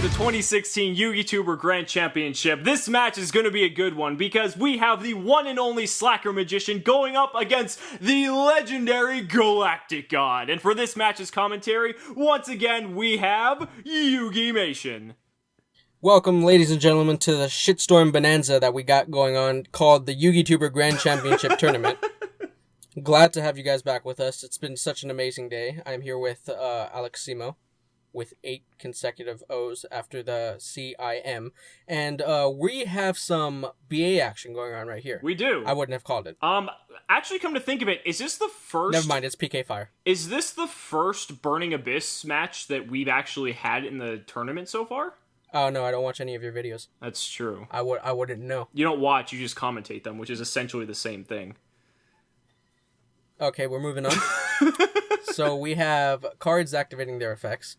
the 2016 YugiTuber Grand Championship. This match is going to be a good one because we have the one and only SlackerMagician going up against the legendary GalacticGod. And for this match's commentary, once again, we have YugiMation. Welcome, ladies and gentlemen, to the shitstorm bonanza that we got going on called the YugiTuber Grand Championship Tournament. Glad to have you guys back with us. It's been such an amazing day. I'm here with Alex Simo, with 8 consecutive O's after the CIM. And we have some BA action going on right here. We do. I wouldn't have called it. Actually, come to think of it, is this the first... Never mind, it's PK Fire. Is this the first Burning Abyss match that we've actually had in the tournament so far? Oh, no, I don't watch any of your videos. That's true. I wouldn't know. You don't watch, you just commentate them, which is essentially the same thing. Okay, we're moving on. So we have cards activating their effects.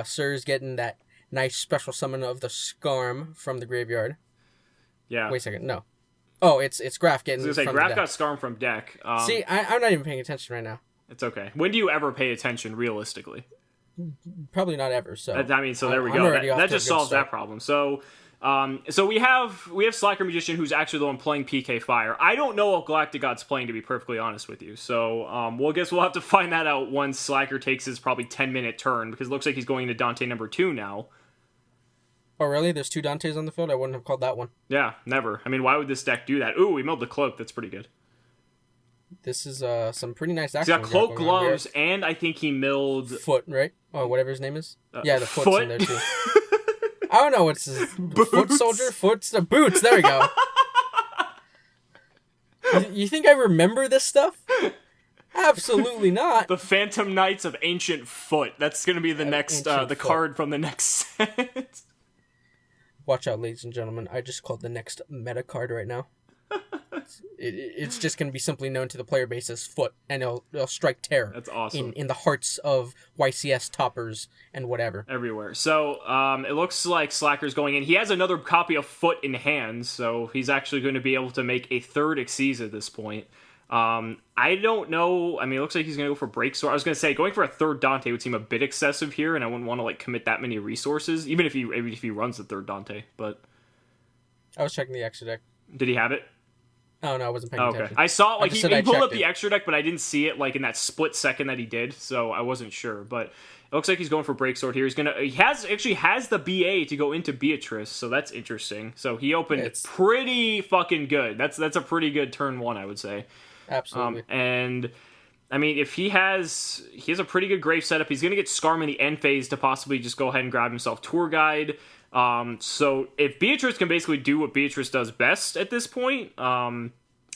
Sir's getting that nice special summon of the Skarm from the graveyard. Yeah. Wait a second, no. Oh, it's Graf getting I was going to say, Graf got Skarm from deck. See, I'm not even paying attention right now. It's okay. When do you ever pay attention, realistically? Probably not ever, so... there we go. That just solves that problem. So we have SlackerMagician, who's actually the one playing PK Fire. I don't know what GalacticGod's playing, to be perfectly honest with you. So, we'll have to find that out once Slacker takes his probably 10-minute turn, because it looks like he's going to Dante number 2 now. Oh, really? There's 2 Dantes on the field? I wouldn't have called that one. Yeah, never. I mean, why would this deck do that? Ooh, we milled the cloak. That's pretty good. This is some pretty nice action. He's got cloak, gloves, and I think he milled... Foot, right? Oh, whatever his name is? Yeah, the foot's in there, too. I don't know what's his... Foot soldier? Boots, there we go. You think I remember this stuff? Absolutely not. The Phantom Knights of Ancient Foot. That's going to be the next, the card from the next set. Watch out, ladies and gentlemen. I just called the next meta card right now. It's just going to be simply known to the player base as Foot, and it'll strike terror. That's awesome. In the hearts of YCS toppers and whatever. Everywhere. So, it looks like Slacker's going in. He has another copy of Foot in hand, so he's actually going to be able to make a third Xyz at this point. I don't know. I mean, it looks like he's going to go for Breaksword. I was going to say, going for a third Dante would seem a bit excessive here, and I wouldn't want to, commit that many resources, even if he runs the third Dante, but... I was checking the extra deck. Did he have it? Oh, no, I wasn't paying attention. I saw, he pulled up the extra deck, but I didn't see it, in that split second that he did, so I wasn't sure. But it looks like he's going for Breaksword here. He has the BA to go into Beatrice, so that's interesting. So he opened pretty fucking good. That's a pretty good turn 1, I would say. Absolutely. And, I mean, if he has a pretty good grave setup, he's going to get Skarm in the end phase to possibly just go ahead and grab himself Tour Guide. So if Beatrice can basically do what Beatrice does best at this point,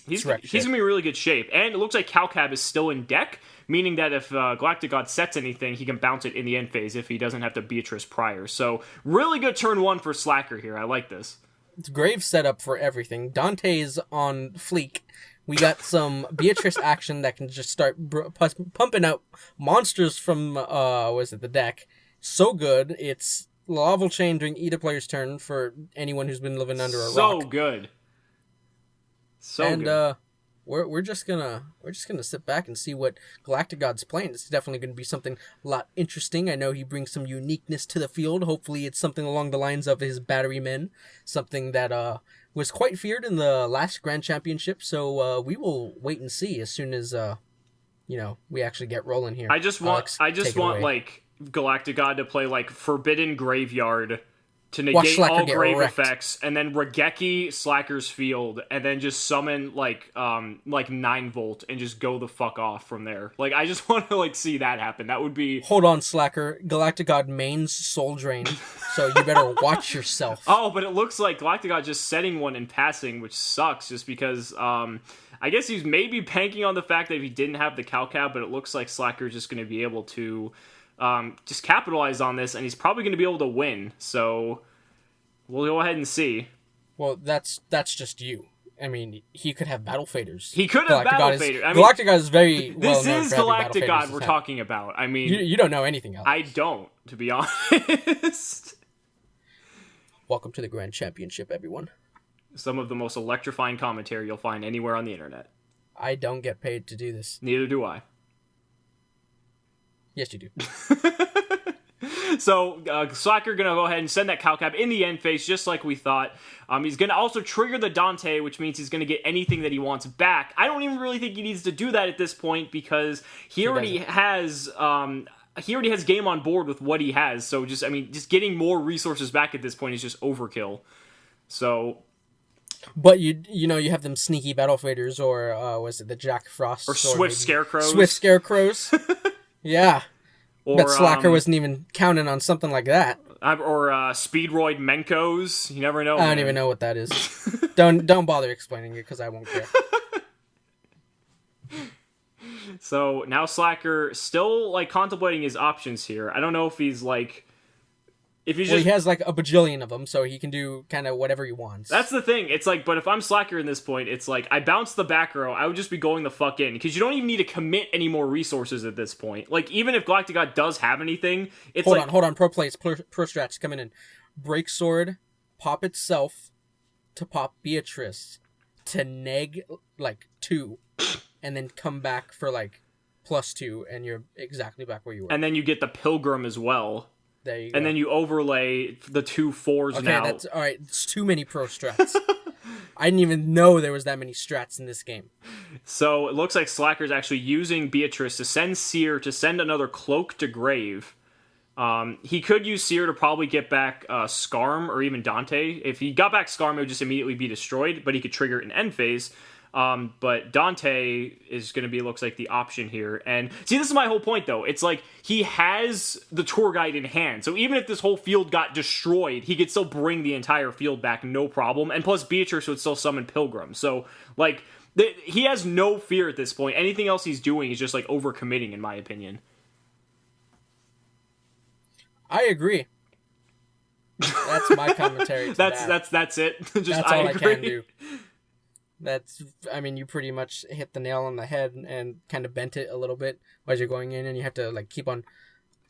he's going to be in really good shape. And it looks like Calcab is still in deck, meaning that if GalacticGod sets anything, he can bounce it in the end phase if he doesn't have to Beatrice prior. So really good turn 1 for Slacker here. I like this. It's grave setup for everything. Dante's on fleek. We got some Beatrice action that can just start pumping out monsters from the deck. So good. It's Lava Chain during either player's turn for anyone who's been living under a rock. So good. And we're just gonna sit back and see what GalacticGod's playing. It's definitely gonna be something a lot interesting. I know he brings some uniqueness to the field. Hopefully it's something along the lines of his battery men, something that was quite feared in the last Grand Championship. So we will wait and see as soon as we actually get rolling here. I just want GalacticGod to play Forbidden Graveyard to negate all grave effects, and then Regeki Slacker's Field, and then just summon 9 Volt and just go the fuck off from there. I just want to see that happen. That would be... Hold on, Slacker. GalacticGod mains Soul Drain, so you better watch yourself. Oh, but it looks like GalacticGod just setting one and passing, which sucks just because I guess he's maybe banking on the fact that he didn't have the Calcab, but it looks like Slacker's just going to be able to just capitalize on this, and he's probably going to be able to win. So we'll go ahead and see. Well, that's just you. I mean, he could have Battle Faders. He could have Battle Faders. GalacticGod is very well known. This is GalacticGod we're talking about. I mean, you don't know anything else. I don't, to be honest. Welcome to the Grand Championship, everyone. Some of the most electrifying commentary you'll find anywhere on the internet. I don't get paid to do this. Neither do I. Yes, you do. So Slacker gonna go ahead and send that Calcab in the end phase, just like we thought. He's gonna also trigger the Dante, which means he's gonna get anything that he wants back. I don't even really think he needs to do that at this point because he already has game on board with what he has. So just getting more resources back at this point is just overkill. So. But you have them sneaky battle fighters, or was it the Jack Frost or Swift Scarecrows? Swift Scarecrows. Yeah. Or, but Slacker wasn't even counting on something like that. Or Speedroid Menkos. You never know. I don't even know what that is. don't bother explaining it because I won't care. So now Slacker still contemplating his options here. I don't know if he's he has a bajillion of them, so he can do kind of whatever he wants. That's the thing. It's but if I'm Slacker in this point, it's I bounce the back row, I would just be going the fuck in. Because you don't even need to commit any more resources at this point. Even if GalacticGod does have anything, it's Hold on. Pro plays, pro strats coming in. Break Sword, pop itself, to pop Beatrice, to neg, 2, and then come back for, +2, and you're exactly back where you were. And then you get the Pilgrim as well. There you go. And then you overlay the 2 4s now. Okay, that's all right. It's too many pro strats. I didn't even know there was that many strats in this game. So it looks like Slacker's actually using Beatrice to send Seer to send another Cloak to Grave. He could use Seer to probably get back Skarm or even Dante. If he got back Skarm, it would just immediately be destroyed, but he could trigger it in end phase. But Dante is going to be, looks like, the option here. And see, this is my whole point, though. It's he has the tour guide in hand. So even if this whole field got destroyed, he could still bring the entire field back, no problem. And plus, Beatrice would still summon Pilgrim. So, he has no fear at this point. Anything else he's doing is just, overcommitting, in my opinion. I agree. That's my commentary to That's it. Just that's I all agree. I can do. You pretty much hit the nail on the head and kind of bent it a little bit as you're going in, and you have to keep on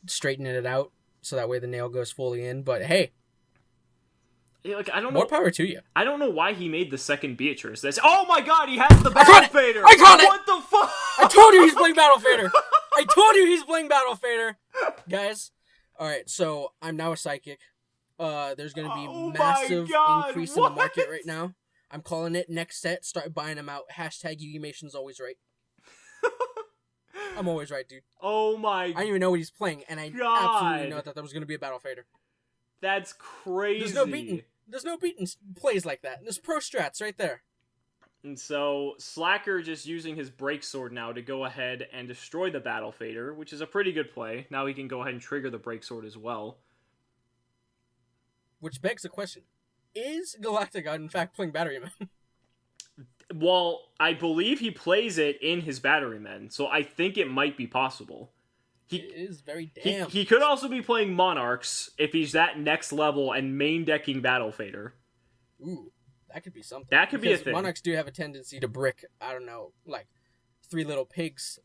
straightening it out so that way the nail goes fully in. But hey, I don't know. More power to you. I don't know why he made the second Beatrice. Oh my god, he has the Battle Fader! I caught it! What the fuck? I told you he's playing Battle Fader! I told you he's playing Battle Fader! Guys, alright, so I'm now a psychic. There's gonna be massive increase in the market right now. I'm calling it next set. Start buying them out. Hashtag YugiMation's always right. I'm always right, dude. Oh my... I didn't even know what he's playing, and I absolutely know that there was going to be a Battle Fader. That's crazy. There's no beating plays like that. There's pro strats right there. And so, Slacker just using his Break Sword now to go ahead and destroy the Battle Fader, which is a pretty good play. Now he can go ahead and trigger the Break Sword as well. Which begs the question. Is GalacticGod in fact playing Batteryman? Well, I believe he plays it in his Batterymen, so I think it might be possible. It is very damn. He could also be playing Monarchs if he's that next level and main decking Battle Fader. Ooh, that could be something. That could be a thing. Monarchs do have a tendency to brick, I don't know, Three Little Pigs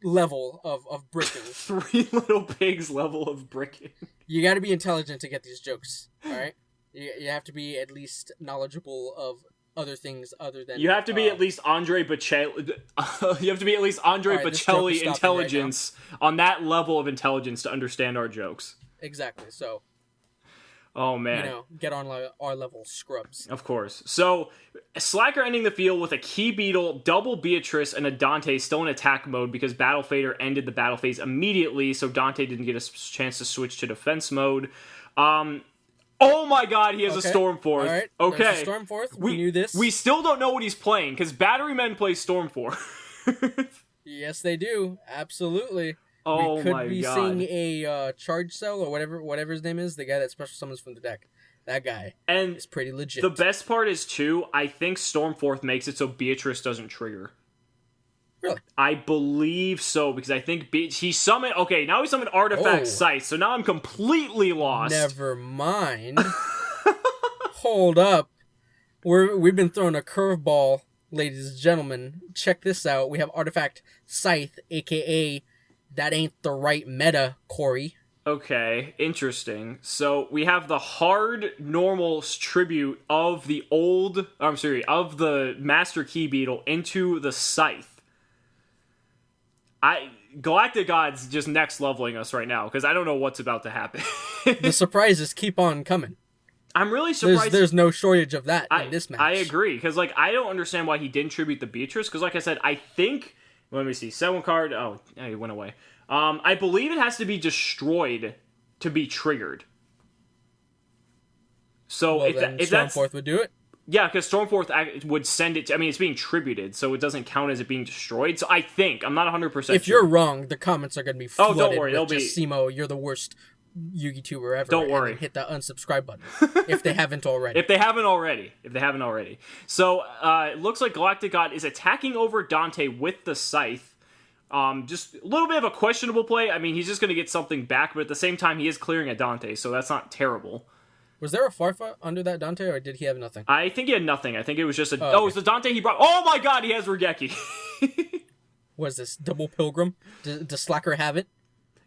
level of bricking. Three Little Pigs level of bricking. You gotta be intelligent to get these jokes, alright? You have to be at least knowledgeable of other things other than... You have to be at least Andre Bocelli... you have to be at least Andre Bocelli intelligence on that level of intelligence to understand our jokes. Exactly, so... Oh, man. Get on our level scrubs. Of course. So, Slacker ending the field with a Key Beetle, double Beatrice, and a Dante still in attack mode because Battle Fader ended the battle phase immediately, so Dante didn't get a chance to switch to defense mode. Oh my god, he has a Stormforth. All right. Okay. Stormforth. We knew this. We still don't know what he's playing, because Batterymen play Stormforth. Yes, they do. Absolutely. Oh we could be seeing a Charge Cell, or whatever his name is, the guy that special summons from the deck. That guy is pretty legit. The best part is, too, I think Stormforth makes it so Beatrice doesn't trigger. Really? I believe so, because I think he summoned... Okay, now he summoned Artifact Scythe, so now I'm completely lost. Never mind. Hold up. We've been throwing a curveball, ladies and gentlemen. Check this out. We have Artifact Scythe, a.k.a. that ain't the right meta, Corey. Okay, interesting. So we have the hard normal tribute of the of the Master Key Beetle into the Scythe. GalacticGod's just next leveling us right now, because I don't know what's about to happen. The surprises keep on coming. I'm really surprised. There's no shortage of that in this match. I agree, because like I don't understand why he didn't tribute the Beatrice, because like I said, I think, let me see, 7 card, oh, yeah, he went away. I believe it has to be destroyed to be triggered. So Well, if that's... Stormforth would do it? Yeah, because Stormforth would send it to... I mean, it's being tributed, so it doesn't count as it being destroyed. So I think, I'm not 100% sure. If you're wrong, the comments are going to be flooded don't worry, with just, Cimo, you're the worst YugiTuber ever. Don't worry. And hit that unsubscribe button, if they haven't already. If they haven't already. So, it looks like GalacticGod is attacking over Dante with the Scythe. Just a little bit of a questionable play. I mean, he's just going to get something back, but at the same time, he is clearing a Dante, so that's not terrible. Was there a Farfa under that Dante, or did he have nothing? I think he had nothing. I think it was just a... okay. it was the Dante he brought... Oh my god, he has Regeki! Was this double Pilgrim? Does Slacker have it?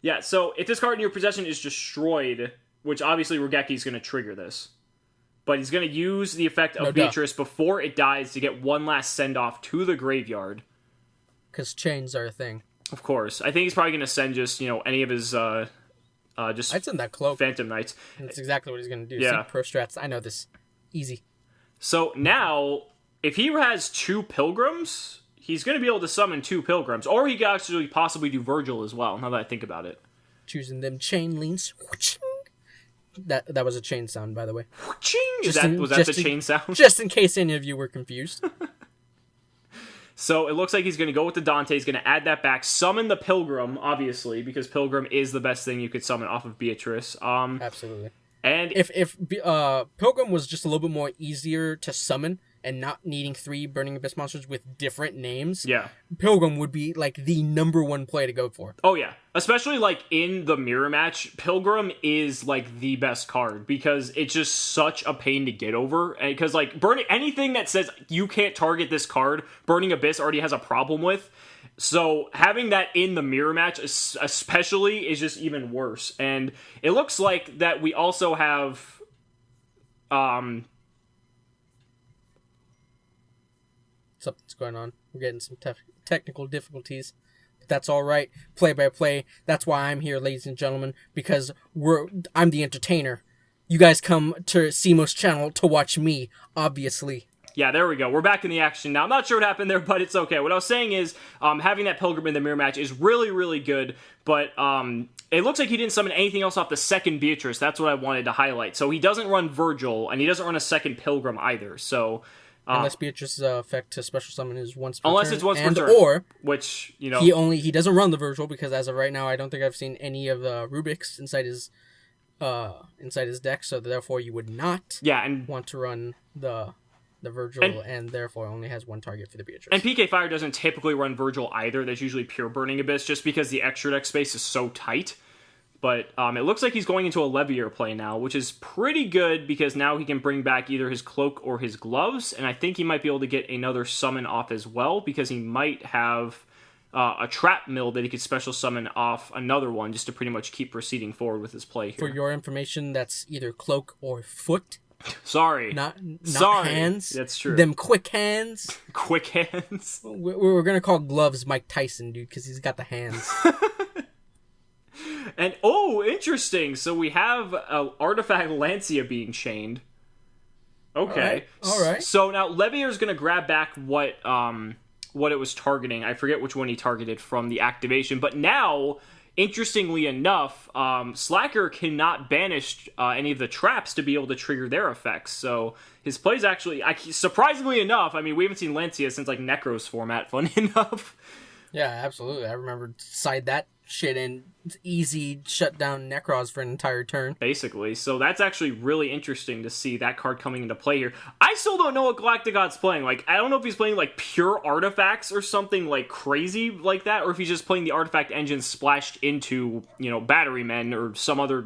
Yeah, so if this card in your possession is destroyed, which obviously Regeki's going to trigger this, but he's going to use the effect of Beatrice before it dies to get one last send-off to the graveyard. Because chains are a thing. Of course. I think he's probably going to send just, any of his... just I'd send that Cloak. Phantom Knights. That's exactly what he's going to do. Yeah. See, pro strats. I know this. Easy. So now, if he has 2 Pilgrims, he's going to be able to summon 2 Pilgrims. Or he could actually possibly do Virgil as well, now that I think about it. Choosing them chain links. That was a chain sound, by the way. Was that the chain sound? Just in case any of you were confused. So it looks like he's going to go with the Dante. He's going to add that back. Summon the Pilgrim, obviously, because Pilgrim is the best thing you could summon off of Beatrice. Absolutely. And if Pilgrim was just a little bit more easier to summon and not needing 3 Burning Abyss monsters with different names, yeah, Pilgrim would be like the number 1 play to go for. Oh yeah, especially like in the mirror match, Pilgrim is like the best card because it's just such a pain to get over. Because like burning anything that says you can't target this card, Burning Abyss already has a problem with. So having that in the mirror match especially is just even worse. And it looks like that we also have something's going on. We're getting some technical difficulties. But that's all right. Play by play. That's why I'm here, ladies and gentlemen, because I'm the entertainer. You guys come to Cimo's channel to watch me, obviously. Yeah, there we go. We're back in the action now. I'm not sure what happened there, but it's okay. What I was saying is, having that Pilgrim in the mirror match is really, really good, but it looks like he didn't summon anything else off the second Beatrice. That's what I wanted to highlight. So he doesn't run Virgil, and he doesn't run a second Pilgrim either. So unless Beatrice's effect to special summon is once per unless turn. It's once per turn. Or, which, he doesn't run the Virgil, because as of right now, I don't think I've seen any of the Rubik's inside his deck, so therefore you would not want to run the Virgil, and therefore only has 1 target for the Beatrice. And PK Fire doesn't typically run Virgil either. That's usually pure Burning Abyss, just because the extra deck space is so tight. But it looks like he's going into a Levier play now, which is pretty good, because now he can bring back either his Cloak or his Gloves, and I think he might be able to get another summon off as well, because he might have a Trap Mill that he could special summon off another one, just to pretty much keep proceeding forward with his play here. For your information, that's either Cloak or Foot. Sorry. Not Sorry. hands. That's true. Them quick hands. Quick hands. We're going to call Gloves Mike Tyson, dude, because he's got the hands. And, interesting. So we have Artifact Lancia being chained. Okay. All right. So now Levier's going to grab back what it was targeting. I forget which one he targeted from the activation. But now, interestingly enough, Slacker cannot banish any of the traps to be able to trigger their effects. So his plays actually, surprisingly enough, I mean, we haven't seen Lancia since like Necro's format, funny enough. Yeah, absolutely. I remember side that shit in. It's easy shut down Necros for an entire turn. Basically. So that's actually really interesting to see that card coming into play here. I still don't know what GalacticGod's playing. Like, I don't know if he's playing like pure artifacts or something like crazy like that, or if he's just playing the artifact engine splashed into, Battery Men or some other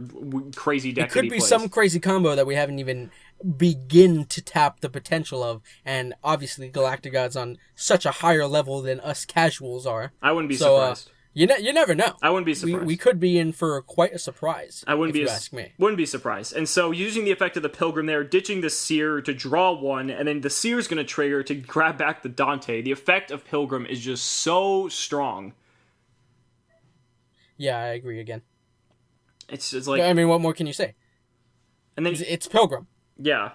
crazy deck. It could be some crazy combo that we haven't even begin to tap the potential of, and obviously GalacticGod's on such a higher level than us casuals are. I wouldn't be surprised. You never know. I wouldn't be surprised. We could be in for quite a surprise. If you ask me. Wouldn't be surprised. And so using the effect of the Pilgrim there, ditching the Seer to draw 1, and then the Seer's going to trigger to grab back the Dante. The effect of Pilgrim is just so strong. Yeah, I agree again. It's like... I mean, what more can you say? And then it's Pilgrim. Yeah.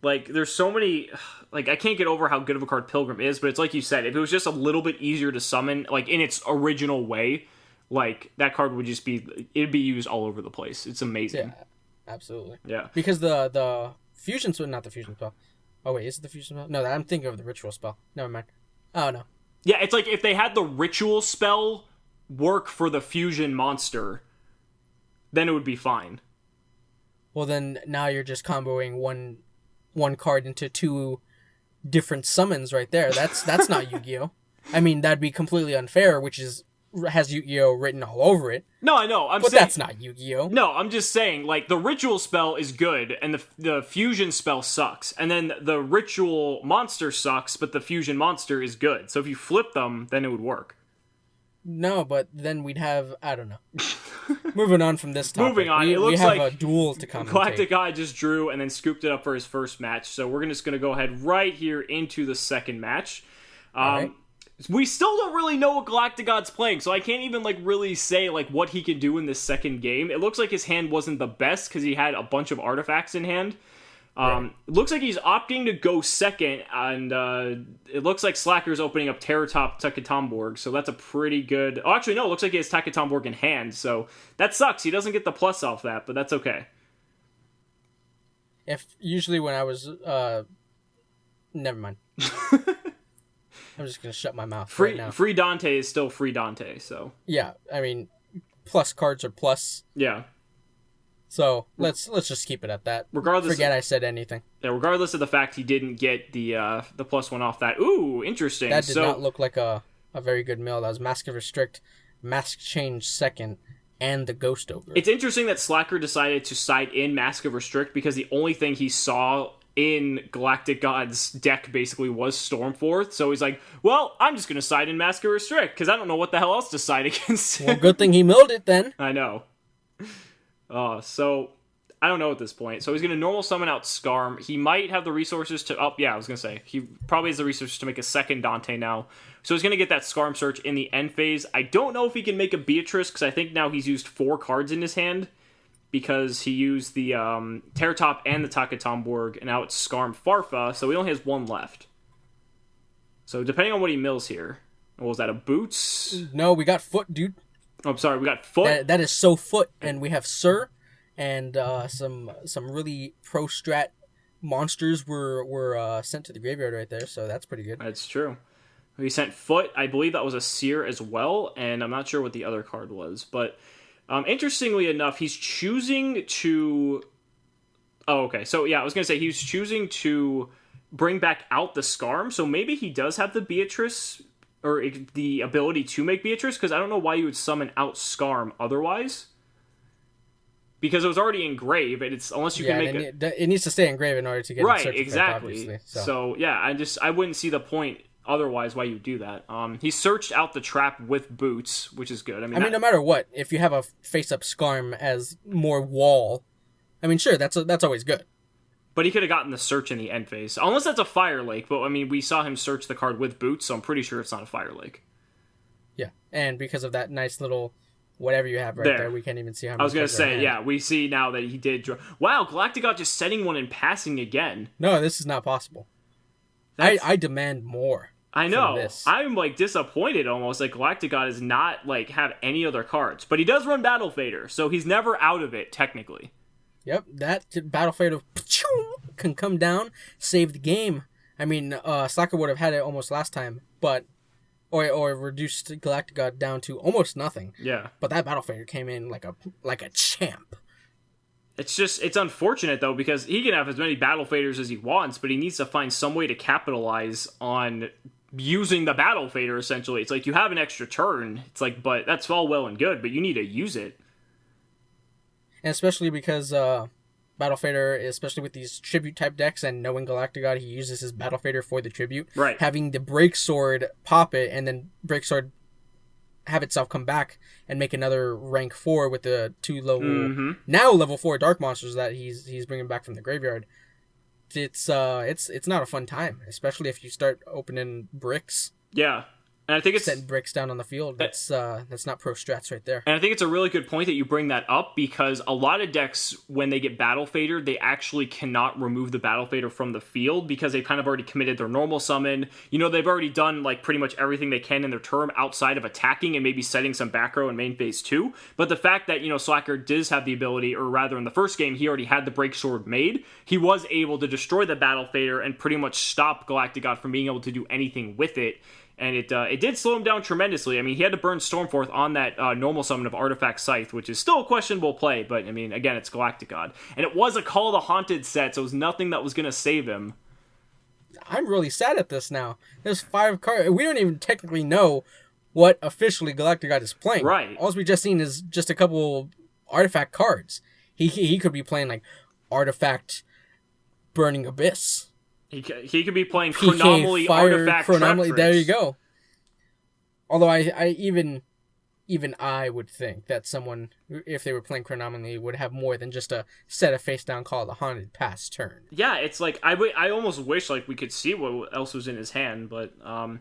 Like, there's so many... Like, I can't get over how good of a card Pilgrim is, but it's like you said, if it was just a little bit easier to summon, like, in its original way, like, that card would just be... It'd be used all over the place. It's amazing. Yeah, absolutely. Yeah. Because the fusion spell... Not the fusion spell. Oh, wait, is it the fusion spell? No, I'm thinking of the ritual spell. Never mind. Oh, no. Yeah, it's like if they had the ritual spell work for the fusion monster, then it would be fine. Well, then now you're just comboing one card into two different summons right there. That's not Yu-Gi-Oh! I mean, that'd be completely unfair, which has Yu-Gi-Oh! Written all over it. No, I know. But that's not Yu-Gi-Oh! No, I'm just saying, like, the ritual spell is good, and the fusion spell sucks. And then the ritual monster sucks, but the fusion monster is good. So if you flip them, then it would work. No, but then we'd have... I don't know. Moving on from this topic. Moving on, it looks we have like a duel to commentate. GalacticGod just drew and then scooped it up for his first match. So we're just going to go ahead right here into the second match. Right. We still don't really know what GalacticGod's playing, so I can't even really say what he can do in this second game. It looks like his hand wasn't the best because he had a bunch of artifacts in hand. It looks like he's opting to go second, and it looks like Slacker's opening up Terratop Takatomborg, so that's a pretty good... Oh, actually, no, it looks like he has Takatomborg in hand, so that sucks. He doesn't get the plus off that, but that's okay. Usually when I was... Never mind. I'm just going to shut my mouth right now. Free Dante is still free Dante, so... Yeah, I mean, plus cards are plus. Yeah. So let's just keep it at that. Forget I said anything. Yeah, regardless of the fact he didn't get the +1 off that. Ooh, interesting. That did not look like a very good mill. That was Mask of Restrict, Mask Change second, and the Ghost Ogre. It's interesting that Slacker decided to side in Mask of Restrict because the only thing he saw in GalacticGod's deck basically was Stormforth. So he's like, well, I'm just going to side in Mask of Restrict because I don't know what the hell else to side against him. Well, good thing he milled it then. I know. So I don't know at this point. So he's going to normal summon out Skarm. He might have the resources to... Oh, yeah, I was going to say. He probably has the resources to make a second Dante now. So he's going to get that Skarm Search in the end phase. I don't know if he can make a Beatrice, because I think now he's used 4 cards in his hand, because he used the Terratop and the Takatomborg, and now it's Skarm Farfa, so he only has 1 left. So depending on what he mills here... What was that, a Boots? No, we got Foot, dude. Oh, I'm sorry, we got Foot. That is so Foot, and we have Sir, and some really pro strat monsters were sent to the graveyard right there, so that's pretty good. That's true. We sent Foot. I believe that was a Seer as well, and I'm not sure what the other card was, but interestingly enough, he's choosing to... Oh, okay. So yeah, I was gonna say he's choosing to bring back out the Skarm, so maybe he does have the Beatrice. Or the ability to make Beatrice, because I don't know why you would summon out Skarm otherwise. Because it was already engraved, and it's unless you can make it. It needs to stay engraved in order to get right, it exactly. Effect, so yeah, I wouldn't see the point otherwise why you do that. He searched out the trap with Boots, which is good. I mean, no matter what, if you have a face-up Skarm as more wall, I mean, sure, that's always good. But he could have gotten the search in the end phase. Unless that's a Fire Lake, but I mean, we saw him search the card with Boots, so I'm pretty sure it's not a Fire Lake. Yeah, and because of that nice little whatever you have right there we can't even see how much. I was going to say, yeah, we see now that he did draw. Wow, GalacticGod just setting one and passing again. No, this is not possible. I demand more. I know. I'm disappointed almost. GalacticGod does not have any other cards. But he does run Battle Fader, so he's never out of it, technically. Yep, that Battle Fader can come down, save the game. I mean, Slacker would have had it almost last time, but or reduced GalacticGod down to almost nothing. Yeah. But that Battle Fader came in like a champ. It's unfortunate though, because he can have as many Battle Faders as he wants, but he needs to find some way to capitalize on using the Battle Fader. Essentially, it's like you have an extra turn. It's like, but that's all well and good, but you need to use it. And especially because Battle Fader, especially with these tribute type decks, and knowing GalacticGod, he uses his Battle Fader for the tribute. Right. Having the Break Sword pop it, and then Break Sword have itself come back and make another rank 4 with the 2 level 4 dark monsters that he's bringing back from the graveyard. It's not a fun time, especially if you start opening bricks. Yeah. And I think it's setting bricks down on the field. That's not pro strats right there. And I think it's a really good point that you bring that up, because a lot of decks, when they get Battle Fader, they actually cannot remove the Battle Fader from the field because they've kind of already committed their normal summon. You know, they've already done like pretty much everything they can in their turn outside of attacking and maybe setting some back row in main phase 2. But the fact that, you know, Slacker does have the ability, or rather in the first game, he already had the Break Sword made, he was able to destroy the Battle Fader and pretty much stop GalacticGod from being able to do anything with it. And it did slow him down tremendously. I mean, he had to burn Stormforth on that normal summon of Artifact Scythe, which is still a questionable play, but, I mean, again, it's GalacticGod. And it was a Call of the Haunted set, so it was nothing that was going to save him. I'm really sad at this now. There's 5 cards. We don't even technically know what officially GalacticGod is playing. Right. All we've just seen is just a couple Artifact cards. He could be playing, like, Artifact Burning Abyss. He could be playing Chronomaly, Artifact, Chronomaly. There you go. Although I even I would think that someone, if they were playing Chronomaly, would have more than just a set of face down Call of the Haunted pass turn. Yeah, it's like I almost wish like we could see what else was in his hand, but I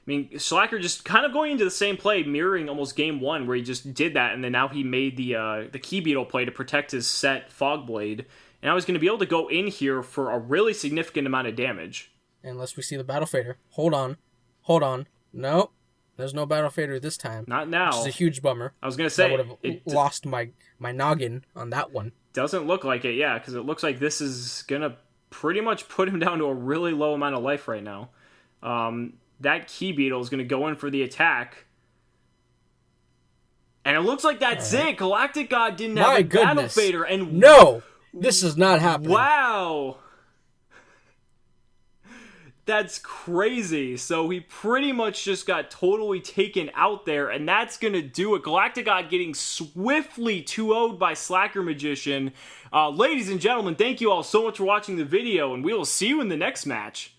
mean, Slacker just kind of going into the same play, mirroring almost game 1 where he just did that, and then now he made the Key Beetle play to protect his set Fogblade. And I was going to be able to go in here for a really significant amount of damage. Unless we see the Battle Fader. Hold on. Nope. There's no Battle Fader this time. Not now. Which is a huge bummer. I was going to say. I would have lost my noggin on that one. Doesn't look like it, yeah, because it looks like this is going to pretty much put him down to a really low amount of life right now. That Key Beetle is going to go in for the attack. And it looks like that's it. GalacticGod didn't have a Battle Fader. And no! This is not happening. Wow! That's crazy. So he pretty much just got totally taken out there, and that's going to do it. GalacticGod getting swiftly 2-0'd by SlackerMagician. Ladies and gentlemen, thank you all so much for watching the video, and we will see you in the next match.